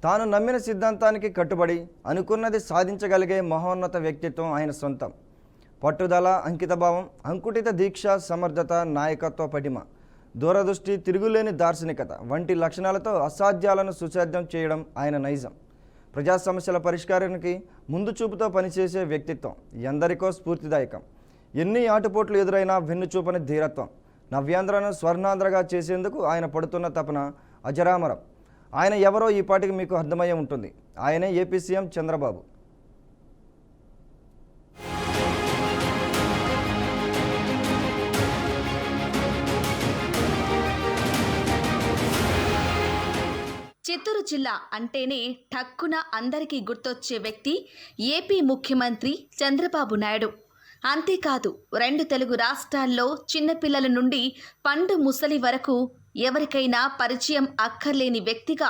తాను నమ్మిన సిద్ధాంతానికి కట్టుబడి అనుకున్నది సాధించగలిగే మహోన్నత వ్యక్తిత్వం ఆయన సొంతం. పట్టుదల, అంకితభావం, అంకుటిత దీక్ష, సమర్థత, నాయకత్వ పటిమ, దూరదృష్టి, తిరుగులేని దార్శనికత వంటి లక్షణాలతో అసాధ్యాలను సుసాధ్యం చేయడం ఆయన నైజం. ప్రజా సమస్యల పరిష్కారానికి ముందు చూపుతో పనిచేసే వ్యక్తిత్వం ఎందరికో స్ఫూర్తిదాయకం. ఎన్ని ఆటుపోట్లు ఎదురైనా వెన్నుచూపని ధీరత్వం, నవ్యాంధ్రను స్వర్ణాంధ్రగా చేసేందుకు ఆయన పడుతున్న తపన అజరామరం. ఆయన ఎవరో ఈ పాటికి మీకు అర్థమయ్యే ఉంటుంది. ఆయనే ఏపీ సీఎం చంద్రబాబు. చిత్తూరు జిల్లా అంటేనే ఠక్కున అందరికీ గుర్తొచ్చే వ్యక్తి ఏపీ ముఖ్యమంత్రి చంద్రబాబు నాయుడు. అంతేకాదు, 2 తెలుగు రాష్ట్రాల్లో చిన్నపిల్లల నుండి పండు ముసలి వరకు ఎవరికైనా పరిచయం అక్కర్లేని వ్యక్తిగా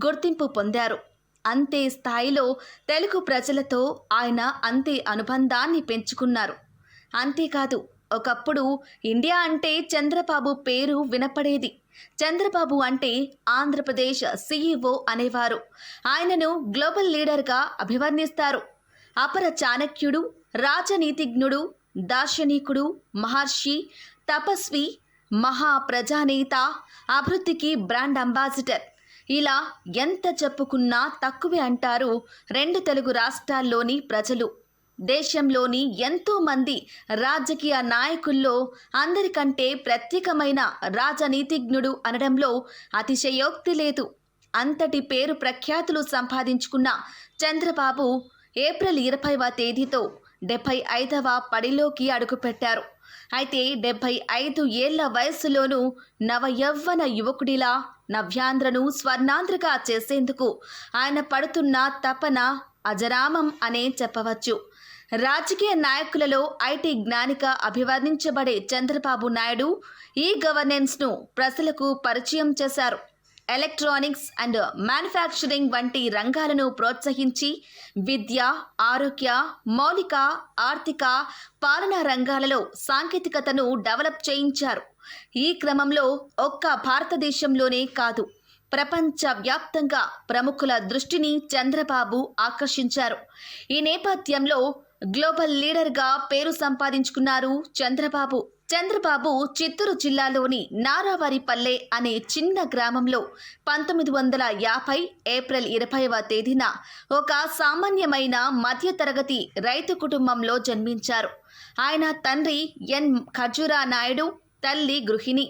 గుర్తింపు పొందారు. అంతే స్థాయిలో తెలుగు ప్రజలతో ఆయన అంతే అనుబంధాన్ని పెంచుకున్నారు. అంతేకాదు, ఒకప్పుడు ఇండియా అంటే చంద్రబాబు పేరు వినపడేది. చంద్రబాబు అంటే ఆంధ్రప్రదేశ్ సీఈఓ అనేవారు. ఆయనను గ్లోబల్ లీడర్గా అభివర్ణిస్తారు. అపర చాణక్యుడు, రాజనీతిజ్ఞుడు, దార్శనికుడు, మహర్షి, తపస్వి, మహాప్రజానేత, అభివృద్ధికి బ్రాండ్ అంబాసిడర్. ఇలా ఎంత చెప్పుకున్నా తక్కువే అంటారు 2 తెలుగు రాష్ట్రాల్లోని ప్రజలు. దేశంలోని ఎంతో మంది రాజకీయ నాయకుల్లో అందరికంటే ప్రత్యేకమైన రాజనీతిజ్ఞుడు అనడంలో అతిశయోక్తి లేదు. అంతటి పేరు ప్రఖ్యాతులు సంపాదించుకున్న చంద్రబాబు ఏప్రిల్ 20వ తేదీతో 75వ పడిలోకి అడుగుపెట్టారు. అయితే 75 ఏళ్ల వయసులోనూ నవయవ్వన యువకుడిలా నవ్యాంధ్రను స్వర్ణాంధ్రగా చేసేందుకు ఆయన పడుతున్న తపన అజరామం అనే చెప్పవచ్చు. రాజకీయ నాయకులలో ఐటీ జ్ఞానిగా అభివర్ణించబడే చంద్రబాబు నాయుడు ఈ గవర్నెన్స్ను ప్రజలకు పరిచయం చేశారు. ఎలక్ట్రానిక్స్ అండ్ మ్యానుఫ్యాక్చరింగ్ వంటి రంగాలను ప్రోత్సహించి విద్య, ఆరోగ్య, మౌలిక, ఆర్థిక, పాలనా రంగాలలో సాంకేతికతను డెవలప్ చేయించారు. ఈ క్రమంలో ఒక్క భారతదేశంలోనే కాదు, ప్రపంచవ్యాప్తంగా ప్రముఖుల దృష్టిని చంద్రబాబు ఆకర్షించారు. ఈ నేపథ్యంలో గ్లోబల్ లీడర్గా పేరు సంపాదించుకున్నారు చంద్రబాబు చిత్తూరు జిల్లాలోని నారావారిపల్లె అనే చిన్న గ్రామంలో 1950 ఏప్రిల్ 20వ తేదీన ఒక సామాన్యమైన మధ్యతరగతి రైతు కుటుంబంలో జన్మించారు. ఆయన తండ్రి ఎన్ ఖర్జూరా నాయుడు, తల్లి గృహిణి.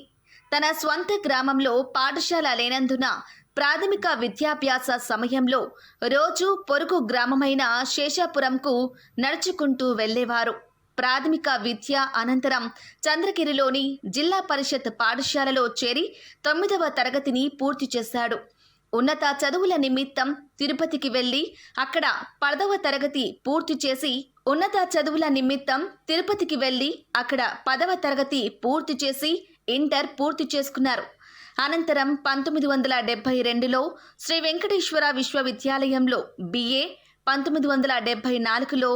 తన స్వంత గ్రామంలో పాఠశాల లేనందున ప్రాథమిక విద్యాభ్యాస సమయంలో రోజు పొరుగు గ్రామమైన శేషాపురంకు నడుచుకుంటూ వెళ్లేవారు. ప్రాథమిక విద్య అనంతరం చంద్రగిరిలోని జిల్లా పరిషత్ పాఠశాలలో చేరి 9వ తరగతిని పూర్తి చేశాడు. ఉన్నత చదువుల నిమిత్తం తిరుపతికి వెళ్లి అక్కడ 10వ తరగతి పూర్తి చేసి పదవ తరగతి పూర్తి చేసి ఇంటర్ పూర్తి చేసుకున్నారు. అనంతరం 1972లో శ్రీ వెంకటేశ్వర విశ్వవిద్యాలయంలో BA, 1974లో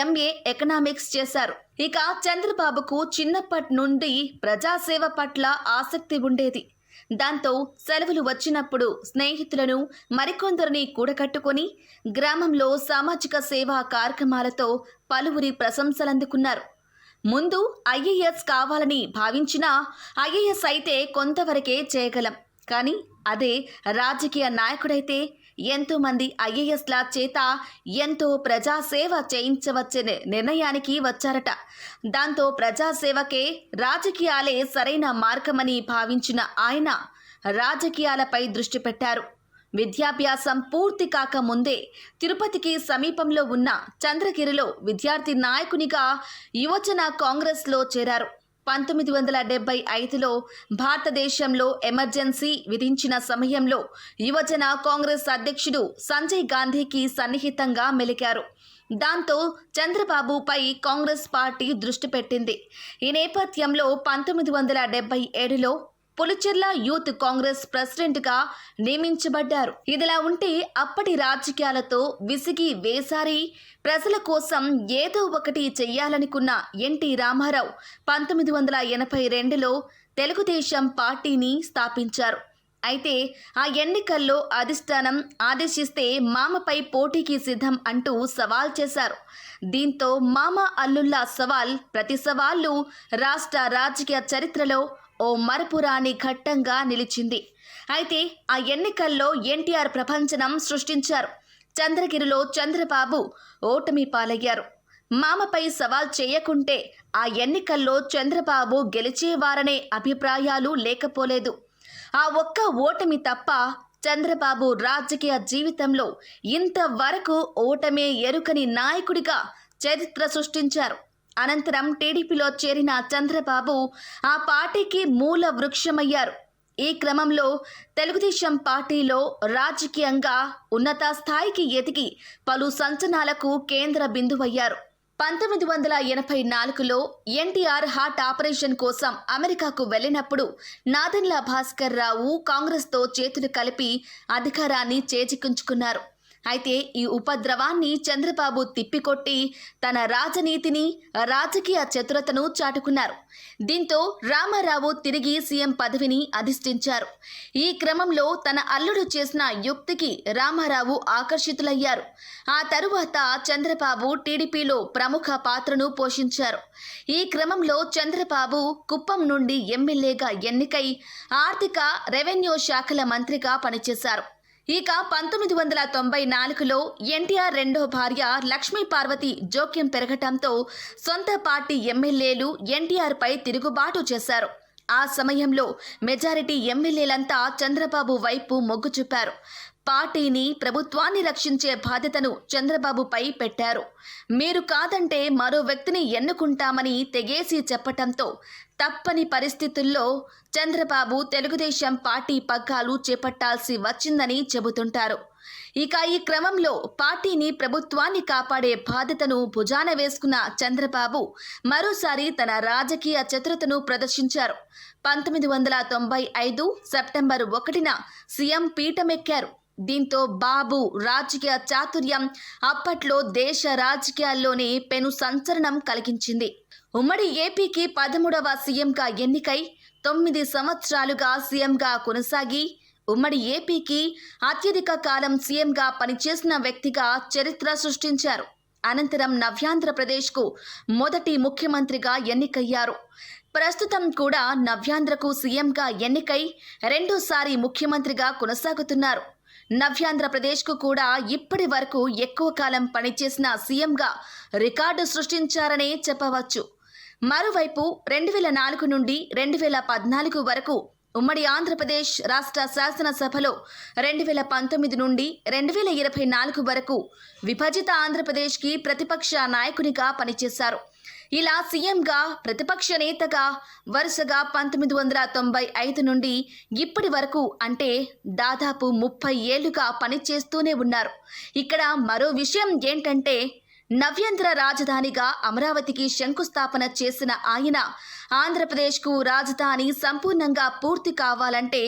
MA ఎకనామిక్స్ చేశారు. ఇక చంద్రబాబుకు చిన్నప్పటి నుండి ప్రజాసేవ పట్ల ఆసక్తి ఉండేది. దాంతో సెలవులు వచ్చినప్పుడు స్నేహితులను మరికొందరిని కూడగట్టుకొని గ్రామంలో సామాజిక సేవా కార్యక్రమాలతో పలువురి ప్రశంసలందుకున్నారు. ముందు IAS కావాలని భావించినా IAS అయితే కొంతవరకే చేయగలం, కానీ అదే రాజకీయ నాయకుడైతే ఎంతోమంది IASల చేత ఎంతో ప్రజాసేవ చేయించవచ్చనే నిర్ణయానికి వచ్చారట. దాంతో ప్రజాసేవకే రాజకీయాలే సరైన మార్గమని భావించిన ఆయన రాజకీయాలపై దృష్టి పెట్టారు. విద్యాభ్యాసం పూర్తి కాకముందే తిరుపతికి సమీపంలో ఉన్న చంద్రగిరిలో విద్యార్థి నాయకునిగా యువజన కాంగ్రెస్లో చేరారు. 1975లో భారతదేశంలో ఎమర్జెన్సీ విధించిన సమయంలో యువజన కాంగ్రెస్ అధ్యక్షుడు సంజయ్ గాంధీకి సన్నిహితంగా మెలికారు. దాంతో చంద్రబాబుపై కాంగ్రెస్ పార్టీ దృష్టి పెట్టింది. ఈ నేపథ్యంలో 1977లో పులిచెర్ల యూత్ కాంగ్రెస్ ప్రెసిడెంట్గా నియమించబడ్డారు. ఇదిలా ఉంటే అప్పటి రాజకీయాలతో విసిగి వేసారి ప్రజల కోసం ఏదో ఒకటి చెయ్యాలనుకున్న ఎన్టీ రామారావు 1982లో తెలుగుదేశం పార్టీని స్థాపించారు. అయితే ఆ ఎన్నికల్లో అధిష్టానం ఆదేశిస్తే మామపై పోటీకి సిద్ధం అంటూ సవాల్ చేశారు. దీంతో మామ అల్లుళ్ళ సవాల్ ప్రతి సవాళ్లు రాష్ట్ర రాజకీయ చరిత్రలో ఓ మరపురాని ఘట్టంగా నిలిచింది. అయితే ఆ ఎన్నికల్లో ఎన్టీఆర్ ప్రపంచనం సృష్టించారు. చంద్రగిరిలో చంద్రబాబు ఓటమి పాలయ్యారు. మామపై సవాల్ చేయకుంటే ఆ ఎన్నికల్లో చంద్రబాబు గెలిచేవారనే అభిప్రాయాలు లేకపోలేదు. ఆ ఒక్క ఓటమి తప్ప చంద్రబాబు రాజకీయ జీవితంలో ఇంతవరకు ఓటమే ఎరుకని నాయకుడిగా చరిత్ర సృష్టించారు. అనంతరం టీడీపీలో చేరిన చంద్రబాబు ఆ పార్టీకి మూల వృక్షమయ్యారు. ఈ క్రమంలో తెలుగుదేశం పార్టీలో రాజకీయంగా ఉన్నత స్థాయికి ఎదిగి పలు సంచలనాలకు కేంద్ర బిందువయ్యారు. 1984లో ఎన్టీఆర్ హార్ట్ ఆపరేషన్ కోసం అమెరికాకు వెళ్లినప్పుడు నాదెండ్ల భాస్కర్ రావు కాంగ్రెస్తో చేతులు కలిపి అధికారాన్ని చేజిక్కించుకున్నారు. అయితే ఈ ఉపద్రవాన్ని చంద్రబాబు తిప్పికొట్టి తన రాజనీతిని, రాజకీయ చతురతను చాటుకున్నారు. దీంతో రామారావు తిరిగి సీఎం పదవిని అధిష్ఠించారు. ఈ క్రమంలో తన అల్లుడు చేసిన యుక్తికి రామారావు ఆకర్షితులయ్యారు. ఆ తరువాత చంద్రబాబు టీడీపీలో ప్రముఖ పాత్రను పోషించారు. ఈ క్రమంలో చంద్రబాబు కుప్పం నుండి ఎమ్మెల్యేగా ఎన్నికై ఆర్థిక, రెవెన్యూ శాఖల మంత్రిగా పనిచేశారు. ఇక 1994లో ఎన్టీఆర్ రెండో భార్య లక్ష్మీ పార్వతి జోక్యం పెరగటంతో సొంత పార్టీ ఎమ్మెల్యేలు ఎన్టీఆర్పై తిరుగుబాటు చేశారు. ఆ సమయంలో మెజారిటీ ఎమ్మెల్యేలంతా చంద్రబాబు వైపు మొగ్గు చూపారు. పార్టీని, ప్రభుత్వాన్ని రక్షించే బాధ్యతను చంద్రబాబుపై పెట్టారు. మీరు కాదంటే మరో వ్యక్తిని ఎన్నుకుంటామని తెగేసి చెప్పటంతో తప్పని పరిస్థితుల్లో చంద్రబాబు తెలుగుదేశం పార్టీ పగ్గాలు చేపట్టాల్సి వచ్చిందని చెబుతుంటారు. ఇక ఈ క్రమంలో పార్టీని, ప్రభుత్వాన్ని కాపాడే బాధ్యతను భుజాన వేసుకున్న చంద్రబాబు మరోసారి తన రాజకీయ చతురతను ప్రదర్శించారు. 1995 సెప్టెంబర్ 1న సీఎం పీఠమెక్కారు. దీంతో బాబు రాజకీయ చాతుర్యం అప్పట్లో దేశ రాజకీయాల్లోనే పెను సంచలనం కలిగించింది. ఉమ్మడి ఏపీకి 13వ సీఎంగా ఎన్నికై 9 సంవత్సరాలుగా సీఎంగా కొనసాగి ఉమ్మడి ఏపీకి అత్యధిక కాలం సీఎంగా పనిచేసిన వ్యక్తిగా చరిత్ర సృష్టించారు. అనంతరం నవ్యాంధ్రప్రదేశ్కు మొదటి ముఖ్యమంత్రిగా ఎన్నికయ్యారు. ప్రస్తుతం కూడా నవ్యాంధ్రకు సీఎంగా ఎన్నికై రెండోసారి ముఖ్యమంత్రిగా కొనసాగుతున్నారు. నవ్యాంధ్రప్రదేశ్కు కూడా ఇప్పటి వరకు ఎక్కువ కాలం పనిచేసిన సీఎంగా రికార్డు సృష్టించారనే చెప్పవచ్చు. మరోవైపు 2004 నుండి 2014 వరకు ఉమ్మడి ఆంధ్రప్రదేశ్ రాష్ట్ర శాసనసభలో, 2019 నుండి 2024 వరకు విభజిత ఆంధ్రప్రదేశ్కి ప్రతిపక్ష నాయకునిగా పనిచేశారు. ఇలా సీఎంగా, ప్రతిపక్ష నేతగా వరుసగా 1995 నుండి ఇప్పటి వరకు అంటే దాదాపు 30 ఏళ్లుగా పనిచేస్తూనే ఉన్నారు. ఇక్కడ మరో విషయం ఏంటంటే నవ్యాంధ్ర రాజధానిగా అమరావతికి శంకుస్థాపన చేసిన ఆయన ఆంధ్రప్రదేశ్కు రాజధాని సంపూర్ణంగా పూర్తి కావాలంటే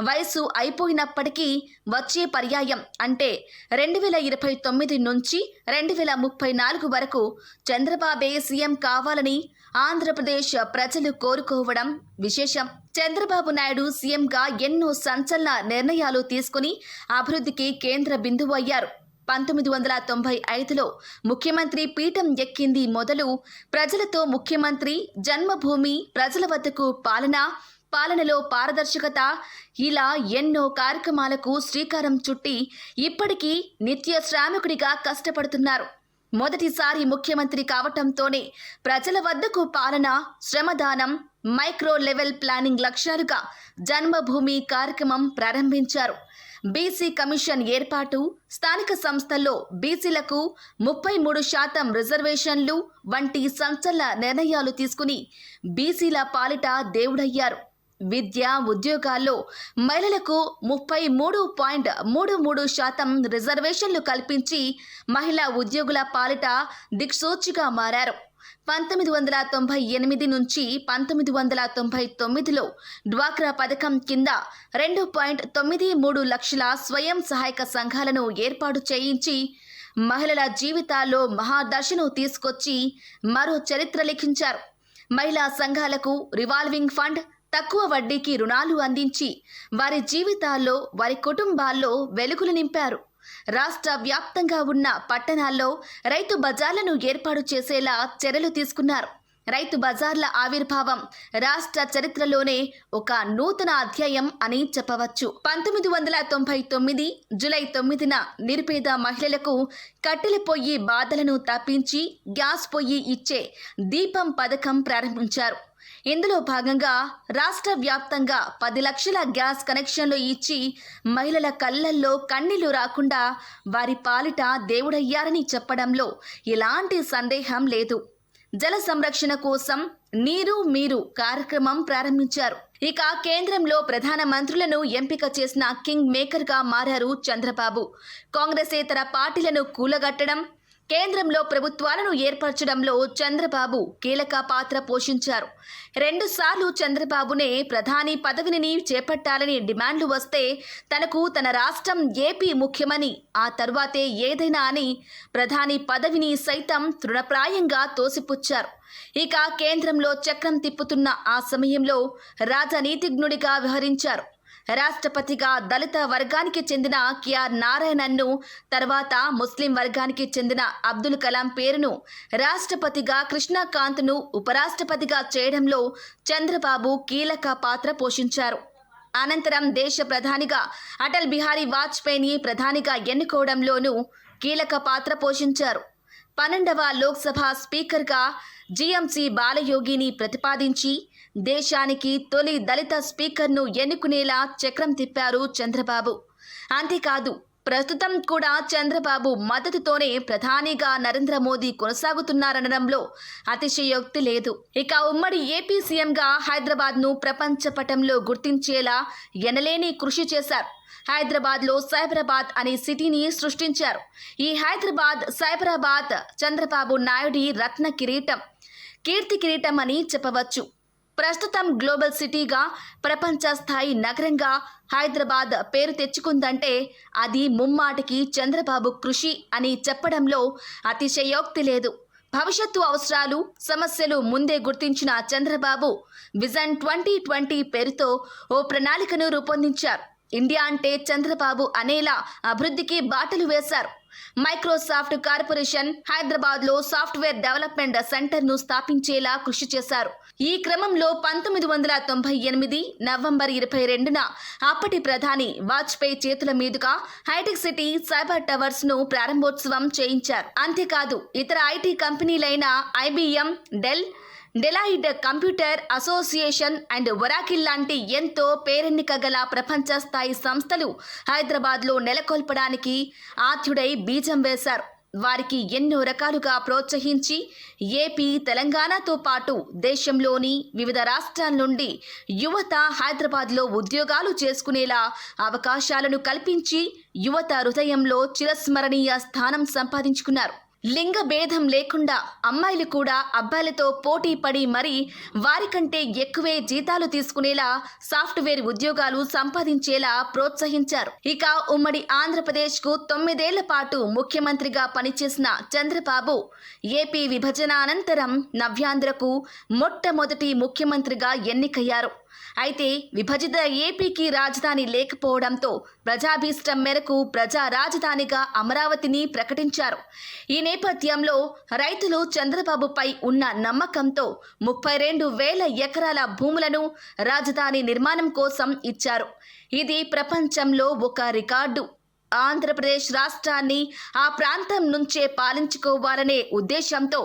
వయసు అయిపోయినప్పటికీ వచ్చే పర్యాయం అంటే 2029 నుంచి 2034 వరకు చంద్రబాబే సీఎం కావాలని ఆంధ్రప్రదేశ్ ప్రజలు కోరుకోవడం విశేషం. చంద్రబాబు నాయుడు సీఎంగా ఎన్నో సంచలన నిర్ణయాలు తీసుకుని అభివృద్ధికి కేంద్ర బిందువు అయ్యారు. 1995లో ముఖ్యమంత్రి పీఠం ఎక్కింది మొదలు ప్రజలతో ముఖ్యమంత్రి, జన్మభూమి, ప్రజల వద్దకు పాలనలో పారదర్శకత ఇలా ఎన్నో కార్యక్రమాలకు శ్రీకారం చుట్టి ఇప్పటికీ నిత్య శ్రామికుడిగా కష్టపడుతున్నారు. మొదటిసారి ముఖ్యమంత్రి కావటంతోనే ప్రజల వద్దకు పాలన, శ్రమదానం, మైక్రో లెవెల్ ప్లానింగ్ లక్ష్యాలుగా జన్మభూమి కార్యక్రమం ప్రారంభించారు. బీసీ కమిషన్ ఏర్పాటు, స్థానిక సంస్థల్లో బీసీలకు 33% రిజర్వేషన్లు వంటి సంచలన నిర్ణయాలు తీసుకుని బీసీల పాలిట దేవుడయ్యారు. విద్య, ఉద్యోగాల్లో మహిళలకు 33.33% రిజర్వేషన్లు కల్పించి మహిళా ఉద్యోగుల పాలిట దిక్సూచిగా మారారు. 1998 నుంచి 1999లో డ్వాక్రా పథకం కింద 2.93 లక్షల స్వయం సహాయక సంఘాలను ఏర్పాటు చేయించి మహిళల జీవితాల్లో మహాదశను తీసుకొచ్చి మరో చరిత్ర లిఖించారు. మహిళా సంఘాలకు రివాల్వింగ్ ఫండ్, తక్కువ వడ్డీకి రుణాలు అందించి వారి జీవితాల్లో, వారి కుటుంబాల్లో వెలుగులు నింపారు. రాష్ట్ర వ్యాప్తంగా ఉన్న పట్టణాల్లో రైతు బజార్లను ఏర్పాటు చేసేలా చర్యలు తీసుకున్నారు. రైతు బజార్ల ఆవిర్భావం రాష్ట్ర చరిత్రలోనే ఒక నూతన అధ్యాయం అని చెప్పవచ్చు. 1999 జూలై 9న నిరుపేద మహిళలకు కట్టెల పొయ్యి బాధలను తప్పించి గ్యాస్ పొయ్యి ఇచ్చే దీపం పథకం ప్రారంభించారు. ఇందులో భాగంగా రాష్ట్ర వ్యాప్తంగా 10 లక్షల గ్యాస్ కనెక్షన్లు ఇచ్చి మహిళల కళ్ళల్లో కన్నీళ్లు రాకుండా వారి పాలిట దేవుడయ్యారని చెప్పడంలో ఎలాంటి సందేహం లేదు. జల సంరక్షణ కోసం నీరు మీరు కార్యక్రమం ప్రారంభించారు. ఇక కేంద్రంలో ప్రధాన మంత్రులను ఎంపిక చేసిన కింగ్ మేకర్గా మారారు చంద్రబాబు. కాంగ్రెసేతర పార్టీలను కూలగట్టడం, కేంద్రంలో ప్రభుత్వాలను ఏర్పరచడంలో చంద్రబాబు కీలక పాత్ర పోషించారు. 2 సార్లు చంద్రబాబునే ప్రధాని పదవిని చేపట్టాలని డిమాండ్లు వస్తే తనకు తన రాష్ట్రం ఏపీ ముఖ్యమని, ఆ తరువాతే ఏదైనా అని ప్రధాని పదవిని సైతం తృణప్రాయంగా తోసిపుచ్చారు. ఇక కేంద్రంలో చక్రం తిప్పుతున్న ఆ సమయంలో రాజనీతిజ్ఞుడిగా వ్యవహరించారు. రాష్ట్రపతిగా దళిత వర్గానికి చెందిన కెఆర్ నారాయణన్ను, తర్వాత ముస్లిం వర్గానికి చెందిన అబ్దుల్ కలాం పేరును, రాష్ట్రపతిగా కృష్ణకాంత్ను ఉపరాష్ట్రపతిగా చేయడంలో చంద్రబాబు కీలక పాత్ర పోషించారు. అనంతరం దేశ ప్రధానిగా అటల్ బిహారీ వాజ్పేయిని ప్రధానిగా ఎన్నుకోవడంలోనూ కీలక పాత్ర పోషించారు. 12వ లోక్సభ స్పీకర్గా జీఎంసీ బాలయోగిని ప్రతిపాదించి దేశానికి తొలి దళిత స్పీకర్ను ఎన్నుకునేలా చక్రం తిప్పారు చంద్రబాబు. అంతేకాదు, ప్రస్తుతం కూడా చంద్రబాబు మద్దతుతోనే ప్రధానిగా నరేంద్ర మోదీ కొనసాగుతున్నారనడంలో అతిశయోక్తి లేదు. ఇక ఉమ్మడి ఏపీ సీఎంగా హైదరాబాద్ను ప్రపంచ పటంలో గుర్తించేలా ఎనలేని కృషి చేశారు. హైదరాబాద్లో సైబరాబాద్ అనే సిటీని సృష్టించారు. ఈ హైదరాబాద్, సైబరాబాద్ చంద్రబాబు నాయుడి రత్న కిరీటం, కీర్తి కిరీటం అని చెప్పవచ్చు. ప్రస్తుతం గ్లోబల్ సిటీగా, ప్రపంచ స్థాయి నగరంగా హైదరాబాద్ పేరు తెచ్చుకుందంటే అది ముమ్మాటికి చంద్రబాబు కృషి అని చెప్పడంలో అతిశయోక్తి లేదు. భవిష్యత్తు అవసరాలు, సమస్యలు ముందే గుర్తించిన చంద్రబాబు విజన్ 2020 పేరుతో ఓ ప్రణాళికను రూపొందించారు. ఇండియా అంటే చంద్రబాబు అనేలా అభివృద్ధికి బాటలు వేశారు. మైక్రోసాఫ్ట్ కార్పొరేషన్ హైదరాబాద్లో సాఫ్ట్వేర్ డెవలప్మెంట్ సెంటర్ను స్థాపించేలా కృషి చేశారు. ఈ క్రమంలో 1998 నవంబర్ 22న అప్పటి ప్రధాని వాజ్పేయి చేతుల మీదుగా హైటెక్ సిటీ సైబర్ టవర్స్ను ప్రారంభోత్సవం చేయించారు. అంతేకాదు, ఇతర ఐటీ కంపెనీలైన IBM, Dell, Deloitte computer association and Oracle లాంటి ఎంతో పేరెన్నిక గల ప్రపంచ స్థాయి సంస్థలు హైదరాబాద్లో నెలకొల్పడానికి ఆద్యుడై బీజం వేశారు. వారికి ఎన్నో రకాలుగా ప్రోత్సహించి ఏపీ, తెలంగాణతో పాటు దేశంలోని వివిధ రాష్ట్రాల నుండి యువత హైదరాబాద్లో ఉద్యోగాలు చేసుకునేలా అవకాశాలను కల్పించి యువత హృదయంలో చిరస్మరణీయ స్థానం సంపాదించుకున్నారు. లింగ భేదం లేకుండా అమ్మాయిలు కూడా అబ్బాయిలతో పోటీ పడి మరీ వారికంటే ఎక్కువే జీతాలు తీసుకునేలా సాఫ్ట్వేర్ ఉద్యోగాలు సంపాదించేలా ప్రోత్సహించారు. ఇక ఉమ్మడి ఆంధ్రప్రదేశ్కు 9 ఏళ్ల పాటు ముఖ్యమంత్రిగా పనిచేసిన చంద్రబాబు ఏపీ విభజన అనంతరం నవ్యాంధ్రకు మొట్టమొదటి ముఖ్యమంత్రిగా ఎన్నికయ్యారు. అయితే విభజిత ఏపీకి రాజధాని లేకపోవడంతో ప్రజాభీష్టం మేరకు ప్రజా రాజధానిగా అమరావతిని ప్రకటించారు. ఈ నేపథ్యంలో రైతులు చంద్రబాబుపై ఉన్న నమ్మకంతో 32,000 ఎకరాల భూములను రాజధాని నిర్మాణం కోసం ఇచ్చారు. ఇది ప్రపంచంలో ఒక రికార్డు. ఆంధ్రప్రదేశ్ రాష్ట్రాన్ని ఆ ప్రాంతం నుంచే పాలించుకోవాలనే ఉద్దేశంతో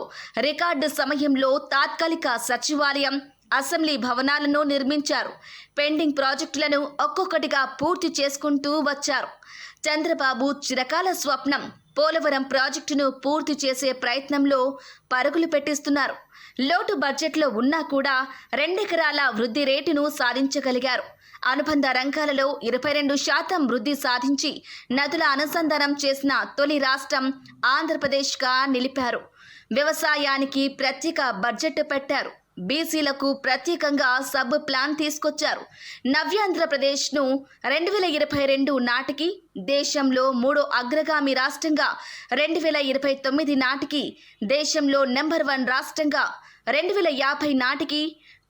రికార్డు సమయంలో తాత్కాలిక సచివాలయం, అసెంబ్లీ భవనాలను నిర్మించారు. పెండింగ్ ప్రాజెక్టులను ఒక్కొక్కటిగా పూర్తి చేసుకుంటూ వచ్చారు. చంద్రబాబు చిరకాల స్వప్నం పోలవరం ప్రాజెక్టును పూర్తి చేసే ప్రయత్నంలో పరుగులు పెట్టిస్తున్నారు. లోటు బడ్జెట్లో ఉన్నా కూడా 2 ఎకరాల వృద్ధి రేటును సాధించగలిగారు. అనుబంధ రంగాలలో 22% వృద్ధి సాధించి నదుల అనుసంధానం చేసిన తొలి రాష్ట్రం ఆంధ్రప్రదేశ్గా నిలిపారు. వ్యవసాయానికి ప్రత్యేక బడ్జెట్ పెట్టారు. బీసీలకు ప్రత్యేకంగా సబ్ ప్లాన్ తీసుకొచ్చారు. నవ్యాంధ్రప్రదేశ్ను 2022 నాటికి దేశంలో 3వ అగ్రగామి రాష్ట్రంగా, 2029 నాటికి దేశంలో నెంబర్ 1 రాష్ట్రంగా, 2050 నాటికి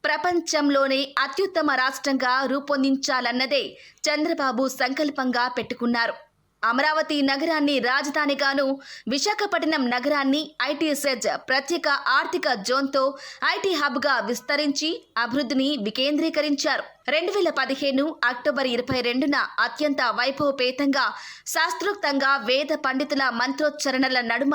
ప్రపంచంలోనే అత్యుత్తమ రాష్ట్రంగా రూపొందించాలన్నదే చంద్రబాబు సంకల్పంగా పెట్టుకున్నారు. అమరావతి నగరాన్ని రాజధానిగాను, విశాఖపట్నం నగరాన్ని ఐటీ సెజ్ ప్రత్యేక ఆర్థిక జోన్తో ఐటీ హబ్గా విస్తరించి అభివృద్ధిని వికేంద్రీకరించారు. 2015 అక్టోబర్ 22న అత్యంత వైభవపేతంగా శాస్త్రోక్తంగా వేద పండితుల మంత్రోచ్చరణల నడుమ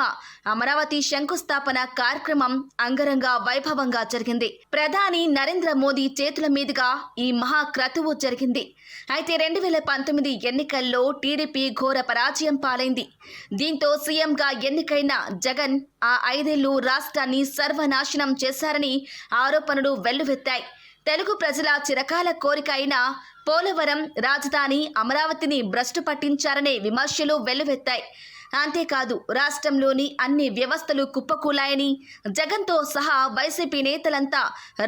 అమరావతి శంకుస్థాపన కార్యక్రమం అంగరంగ వైభవంగా జరిగింది. ప్రధాని నరేంద్ర మోదీ చేతుల మీదుగా ఈ మహాక్రతువు జరిగింది. అయితే 2019 ఎన్నికల్లో టీడీపీ ఘోర పరాజయం పాలైంది. దీంతో సీఎంగా ఎన్నికైన జగన్ ఆ 5 ఏళ్లు రాష్ట్రాన్ని సర్వనాశనం చేశారని ఆరోపణలు వెల్లువెత్తాయి. తెలుగు ప్రజల చిరకాల కోరిక అయిన పోలవరం రాజధాని అమరావతిని భ్రష్టు పట్టించారనే విమర్శలు వెల్లువెత్తాయి. అంతేకాదు రాష్ట్రంలోని అన్ని వ్యవస్థలు కుప్పకూలాయని, జగన్తో సహా వైసీపీ నేతలంతా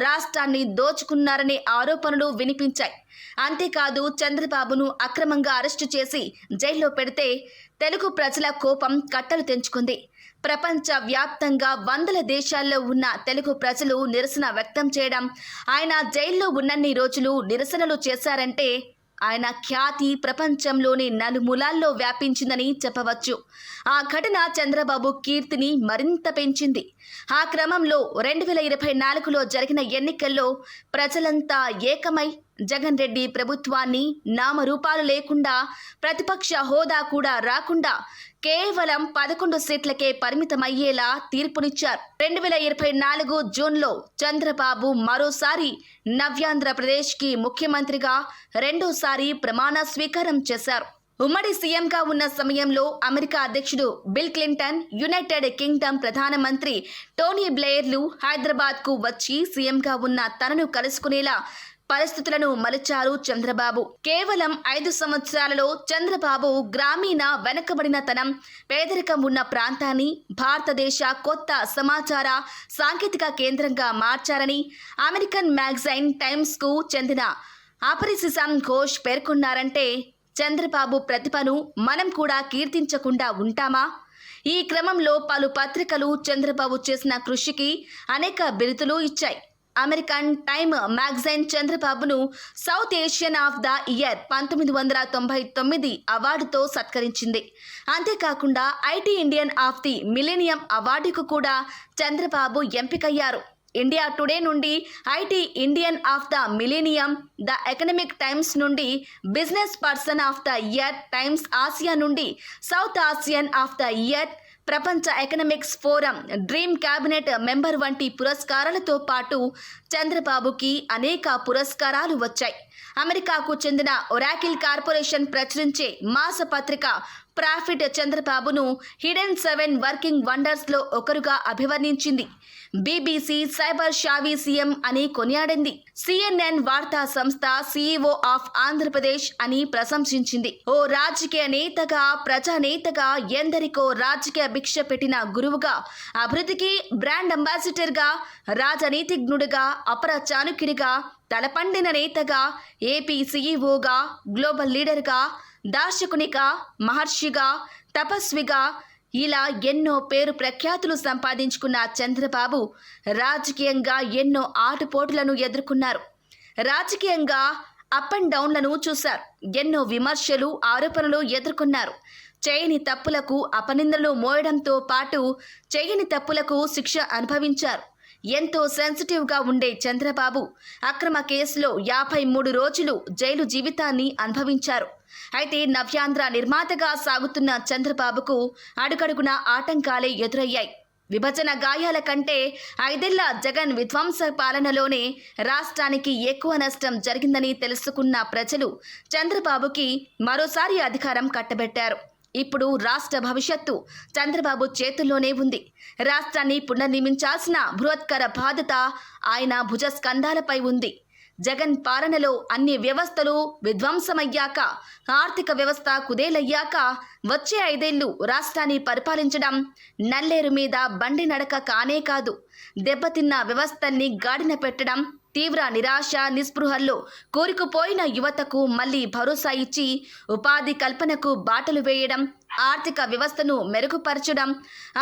రాష్ట్రాన్ని దోచుకున్నారనే ఆరోపణలు వినిపించాయి. అంతేకాదు చంద్రబాబును అక్రమంగా అరెస్టు చేసి జైల్లో పెడితే తెలుగు ప్రజల కోపం కట్టలు తెంచుకుంది. ప్రపంచ వ్యాప్తంగా వందల దేశాల్లో ఉన్న తెలుగు ప్రజలు నిరసన వ్యక్తం చేయడం, ఆయన జైల్లో ఉన్నన్ని రోజులు నిరసనలు చేశారంటే ఆయన ఖ్యాతి ప్రపంచంలోని నలుమూలాల్లో వ్యాపించిందని చెప్పవచ్చు. ఆ ఘటన చంద్రబాబు కీర్తిని మరింత పెంచింది. ఆ క్రమంలో 2024లో జరిగిన ఎన్నికల్లో ప్రజలంతా ఏకమై జగన్ రెడ్డి ప్రభుత్వాన్ని నామరూపాలు లేకుండా, ప్రతిపక్ష హోదా కూడా రాకుండా కేవలం 11 సీట్లకే పరిమితమయ్యేలా తీర్పునిచ్చారు. 2024 జూన్లో చంద్రబాబు మరోసారి నవ్యాంధ్రప్రదేశ్కి ముఖ్యమంత్రిగా రెండోసారి ప్రమాణ స్వీకారం చేశారు. ఉమ్మడి సీఎంగా ఉన్న సమయంలో అమెరికా అధ్యక్షుడు బిల్ క్లింటన్, యునైటెడ్ కింగ్డమ్ ప్రధానమంత్రి టోనీ బ్లెయిర్లు హైదరాబాద్కు వచ్చి సీఎంగా ఉన్న తనను కలుసుకునేలా పరిస్థితులను మలిచారు చంద్రబాబు. కేవలం 5 సంవత్సరాలలో చంద్రబాబు గ్రామీణ వెనకబడినతనం, పేదరికం ఉన్న ప్రాంతాన్ని భారతదేశ కొత్త సమాచార సాంకేతిక కేంద్రంగా మార్చారని అమెరికన్ మ్యాగజైన్ టైమ్స్కు చెందిన అపరిసిసం ఘోష్ పేర్కొన్నారంటే చంద్రబాబు ప్రతిభను మనం కూడా కీర్తించకుండా ఉంటామా? ఈ క్రమంలో పలు పత్రికలు చంద్రబాబు చేసిన కృషికి అనేక బిరుదులు ఇచ్చాయి. అమెరికన్ టైమ్ మ్యాగజైన్ చంద్రబాబును South Asian of the year 1999 అవార్డుతో సత్కరించింది. అంతేకాకుండా IT Indian of the millennium అవార్డుకు కూడా చంద్రబాబు ఎంపికయ్యారు. ఇండియా టుడే నుండి IT Indian of the millennium, the Economic Times నుండి business person of the year, Times Asia నుండి South Asian of the year, ప్రపంచ economics forum dream cabinet member వంటి పురస్కారాలతో పాటు చంద్రబాబుకి అనేక పురస్కారాలు వచ్చాయి. అమెరికాకు చెందిన ఒరాకిల్ కార్పొరేషన్ ప్రచురించే మాసపత్రిక ప్రాఫిట్ చంద్రబాబును హిడెన్ 7 వర్కింగ్ వండర్స్లో ఒకరుగా అభివర్ణించింది. బీబీసీ సైబర్ షావీ సీఎం అని కొనియాడింది. CNN వార్తా సంస్థ CEO ఆఫ్ ఆంధ్రప్రదేశ్ అని ప్రశంసించింది. ఓ రాజకీయ నేతగా, ప్రజానేతగా, ఎందరికో రాజకీయ భిక్ష పెట్టిన గురువుగా, అభివృద్ధికి బ్రాండ్ అంబాసిడర్గా, రాజనీతిజ్ఞుడిగా, అపర చాణుక్యుడిగా, తలపండిన నేతగా, ఏపీ CEOగా, గ్లోబల్ లీడర్గా, దార్శకునిగా, మహర్షిగా, తపస్విగా ఇలా ఎన్నో పేరు ప్రఖ్యాతులు సంపాదించుకున్న చంద్రబాబు రాజకీయంగా ఎన్నో ఆటుపోటులను ఎదుర్కొన్నారు. రాజకీయంగా అప్ అండ్ డౌన్లను చూశారు. ఎన్నో విమర్శలు, ఆరోపణలు ఎదుర్కొన్నారు. చేయని తప్పులకు అపనిందలు మోయడంతో పాటు చేయని తప్పులకు శిక్ష అనుభవించారు. ఎంతో సెన్సిటివ్గా ఉండే చంద్రబాబు అక్రమ కేసులో 53 రోజులు జైలు జీవితాన్ని అనుభవించారు. అయితే నవ్యాంధ్ర నిర్మాతగా సాగుతున్న చంద్రబాబుకు అడుగడుగున ఆటంకాలే ఎదురయ్యాయి. విభజన గాయాల కంటే 5 ఏళ్ల జగన్ విధ్వంస పాలనలోనే రాష్ట్రానికి ఎక్కువ నష్టం జరిగిందని తెలుసుకున్న ప్రజలు చంద్రబాబుకి మరోసారి అధికారం కట్టబెట్టారు. ఇప్పుడు రాష్ట్ర భవిష్యత్తు చంద్రబాబు చేతుల్లోనే ఉంది. రాష్ట్రాన్ని పునర్నిర్మించాల్సిన బృహత్కర బాధ్యత ఆయన భుజస్కంధాలపై ఉంది. జగన్ పాలనలో అన్ని వ్యవస్థలు విధ్వంసమయ్యాక, ఆర్థిక వ్యవస్థ కుదేలయ్యాక వచ్చే 5 ఏళ్లు రాష్ట్రాన్ని పరిపాలించడం నల్లేరు మీద బండి నడక కానే కాదు. దెబ్బతిన్న వ్యవస్థల్ని గాడిన పెట్టడం, తీవ్ర నిరాశ నిస్పృహల్లో కోరుకుపోయిన యువతకు మళ్లీ భరోసా ఇచ్చి ఉపాధి కల్పనకు బాటలు వేయడం, ఆర్థిక వ్యవస్థను మెరుగుపరచడం,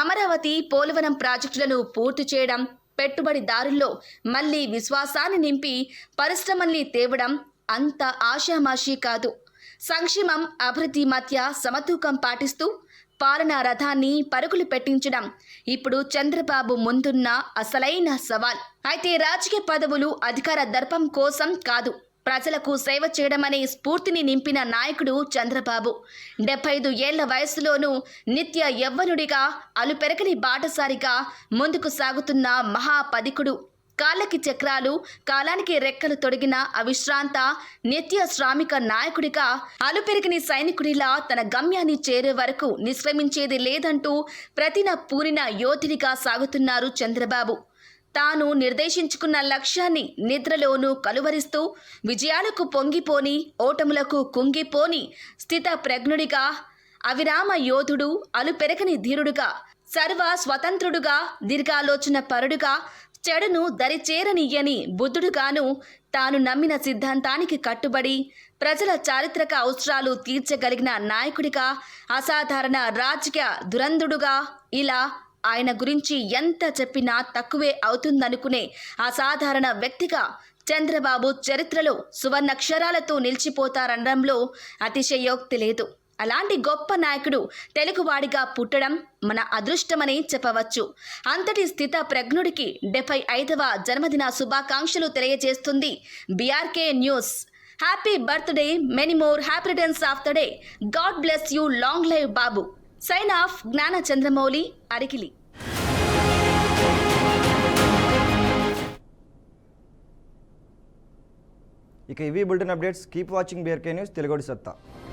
అమరావతి, పోలవరం ప్రాజెక్టులను పూర్తి చేయడం, పెట్టుబడిదారుల్లో మళ్లీ విశ్వాసాన్ని నింపి పరిశ్రమల్ని తేవడం అంత ఆషామాషీ కాదు. సంక్షేమం, అభివృద్ధి మధ్య సమతూకం పాటిస్తూ పాలనా రథాన్ని పరుగులు పెట్టించడం ఇప్పుడు చంద్రబాబు ముందున్న అసలైన సవాల్. అయితే రాజకీయ పదవులు, అధికార దర్పం కోసం కాదు, ప్రజలకు సేవ చేయడమనే స్ఫూర్తిని నింపిన నాయకుడు చంద్రబాబు. 75 ఏళ్ల వయసులోనూ నిత్య యవ్వనుడిగా, అలుపెరగని బాటసారిగా ముందుకు సాగుతున్న మహాపదికుడు. కాళ్ళకి చక్రాలు, కాలానికి రెక్కలు తొడిగిన అవిశ్రాంత నిత్య శ్రామిక నాయకుడిగా, అలుపెరగని సైనికుడిలా తన గమ్యాన్ని చేరే వరకు నిష్క్రమించేది లేదంటూ ప్రతిన పూరిన యోధుడిగా సాగుతున్నారు చంద్రబాబు. తాను నిర్దేశించుకున్న లక్ష్యాన్ని నిద్రలోనూ కలువరిస్తూ, విజయాలకు పొంగిపోని, ఓటములకు కుంగిపోని స్థిత ప్రజ్ఞుడిగా, అవిరామ యోధుడు, అలుపెరగని ధీరుడుగా, సర్వ స్వతంత్రుడుగా, దీర్ఘాలోచన పరుడుగా, చెడును దరిచేరనియ్యని బుద్ధుడుగాను, తాను నమ్మిన సిద్ధాంతానికి కట్టుబడి ప్రజల చారిత్రక అవసరాలు తీర్చగలిగిన నాయకుడిగా, అసాధారణ రాజకీయ దురంధుడుగా, ఇలా ఆయన గురించి ఎంత చెప్పినా తక్కువే అవుతుందనుకునే అసాధారణ వ్యక్తిగా చంద్రబాబు చరిత్రలో సువర్ణాక్షరాలతో నిలిచిపోతారనడంలో అతిశయోక్తి లేదు. అలాంటి గొప్ప నాయకుడు తెలుగువాడిగా పుట్టడం మన అదృష్టమని చెప్పవచ్చు. అంతటి స్థిత ప్రజ్ఞుడికి 75వ జన్మదిన శుభాకాంక్షలు తెలియజేస్తుంది BRK news. Happy birthday, many more happy returns of the day. God bless you, long live Babu. Sign off, Gnana Chandramouli, Arikili. ఇక ఇవి bulletin updates. Keep watching BRK news, తెలుగుడి సత్తా.